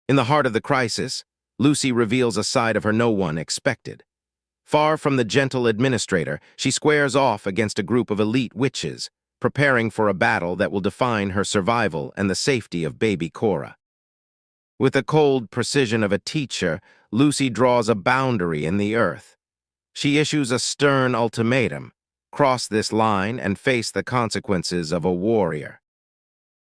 In the heart of the crisis, Lucy reveals a side of her no one expected. Far from the gentle administrator, she squares off against a group of elite witches, preparing for a battle that will define her survival and the safety of baby Cora. With the cold precision of a teacher, Lucy draws a boundary in the earth. She issues a stern ultimatum: cross this line and face the consequences of a warrior.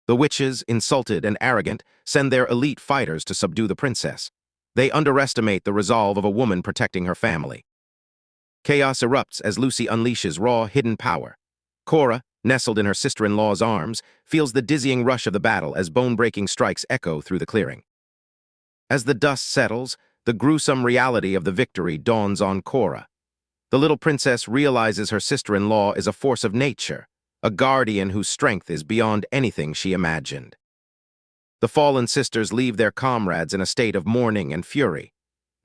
The witches, insulted and arrogant, send their elite fighters to subdue the princess. They underestimate the resolve of a woman protecting her family. Chaos erupts as Lucy unleashes raw, hidden power. Cora, nestled in her sister-in-law's arms, feels the dizzying rush of the battle as bone-breaking strikes echo through the clearing. As the dust settles, the gruesome reality of the victory dawns on Cora. The little princess realizes her sister-in-law is a force of nature, a guardian whose strength is beyond anything she imagined. The fallen sisters leave their comrades in a state of mourning and fury.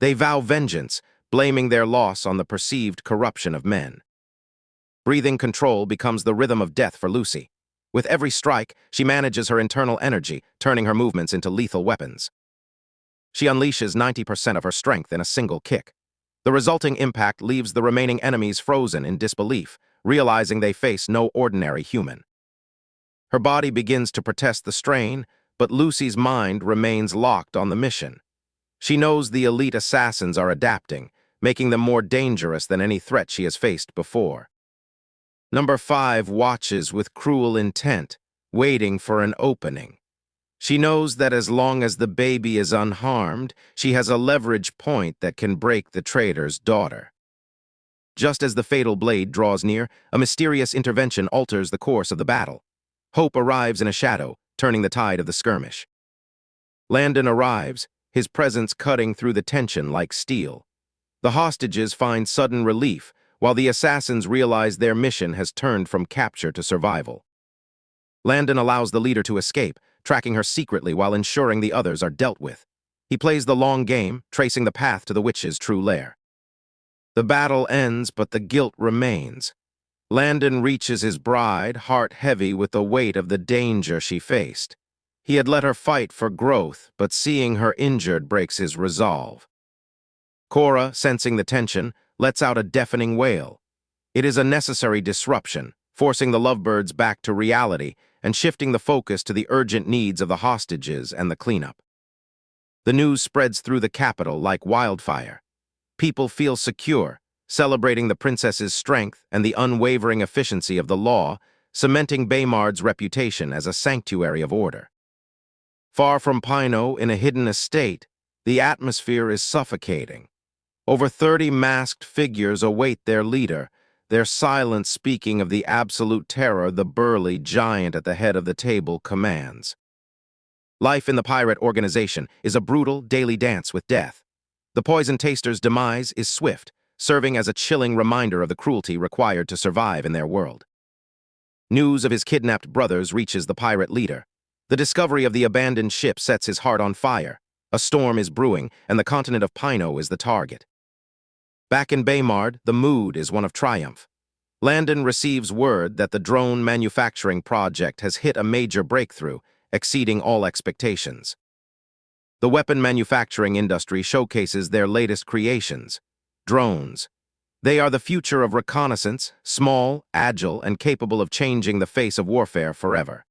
They vow vengeance, blaming their loss on the perceived corruption of men. Breathing control becomes the rhythm of death for Lucy. With every strike, she manages her internal energy, turning her movements into lethal weapons. She unleashes 90% of her strength in a single kick. The resulting impact leaves the remaining enemies frozen in disbelief, realizing they face no ordinary human. Her body begins to protest the strain, but Lucy's mind remains locked on the mission. She knows the elite assassins are adapting, making them more dangerous than any threat she has faced before. Number 5 watches with cruel intent, waiting for an opening. She knows that as long as the baby is unharmed, she has a leverage point that can break the traitor's daughter. Just as the fatal blade draws near, a mysterious intervention alters the course of the battle. Hope arrives in a shadow, turning the tide of the skirmish. Landon arrives, his presence cutting through the tension like steel. The hostages find sudden relief, while the assassins realize their mission has turned from capture to survival. Landon allows the leader to escape, tracking her secretly while ensuring the others are dealt with. He plays the long game, tracing the path to the witch's true lair. The battle ends, but the guilt remains. Landon reaches his bride, heart heavy with the weight of the danger she faced. He had let her fight for growth, but seeing her injured breaks his resolve. Cora, sensing the tension, lets out a deafening wail. It is a necessary disruption, forcing the lovebirds back to reality and shifting the focus to the urgent needs of the hostages and the cleanup. The news spreads through the capital like wildfire. People feel secure, celebrating the princess's strength and the unwavering efficiency of the law, cementing Baymard's reputation as a sanctuary of order. Far from Pino, in a hidden estate, the atmosphere is suffocating. Over 30 masked figures await their leader, their silence speaking of the absolute terror the burly giant at the head of the table commands. Life in the pirate organization is a brutal daily dance with death. The poison taster's demise is swift, serving as a chilling reminder of the cruelty required to survive in their world. News of his kidnapped brothers reaches the pirate leader. The discovery of the abandoned ship sets his heart on fire. A storm is brewing, and the continent of Pino is the target. Back in Baymard, the mood is one of triumph. Landon receives word that the drone manufacturing project has hit a major breakthrough, exceeding all expectations. The weapon manufacturing industry showcases their latest creations, drones. They are the future of reconnaissance, small, agile, and capable of changing the face of warfare forever.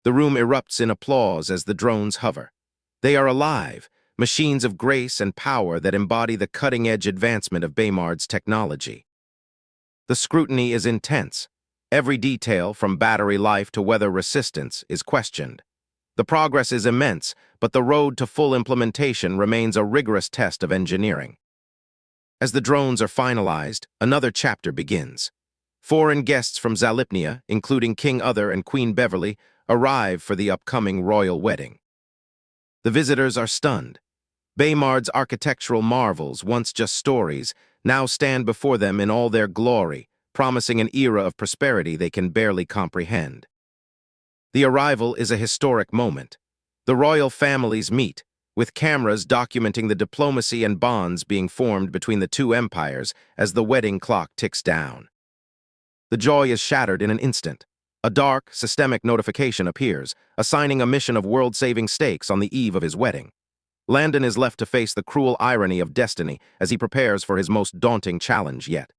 The room erupts in applause as the drones hover. They are alive, machines of grace and power that embody the cutting-edge advancement of Baymard's technology. The scrutiny is intense. Every detail, from battery life to weather resistance, is questioned. The progress is immense, but the road to full implementation remains a rigorous test of engineering. As the drones are finalized, another chapter begins. Foreign guests from Zalipnia, including King Uther and Queen Beverly, arrive for the upcoming royal wedding. The visitors are stunned. Baymard's architectural marvels, once just stories, now stand before them in all their glory, promising an era of prosperity they can barely comprehend. The arrival is a historic moment. The royal families meet, with cameras documenting the diplomacy and bonds being formed between the two empires as the wedding clock ticks down. The joy is shattered in an instant. A dark, systemic notification appears, assigning a mission of world-saving stakes on the eve of his wedding. Landon is left to face the cruel irony of destiny as he prepares for his most daunting challenge yet.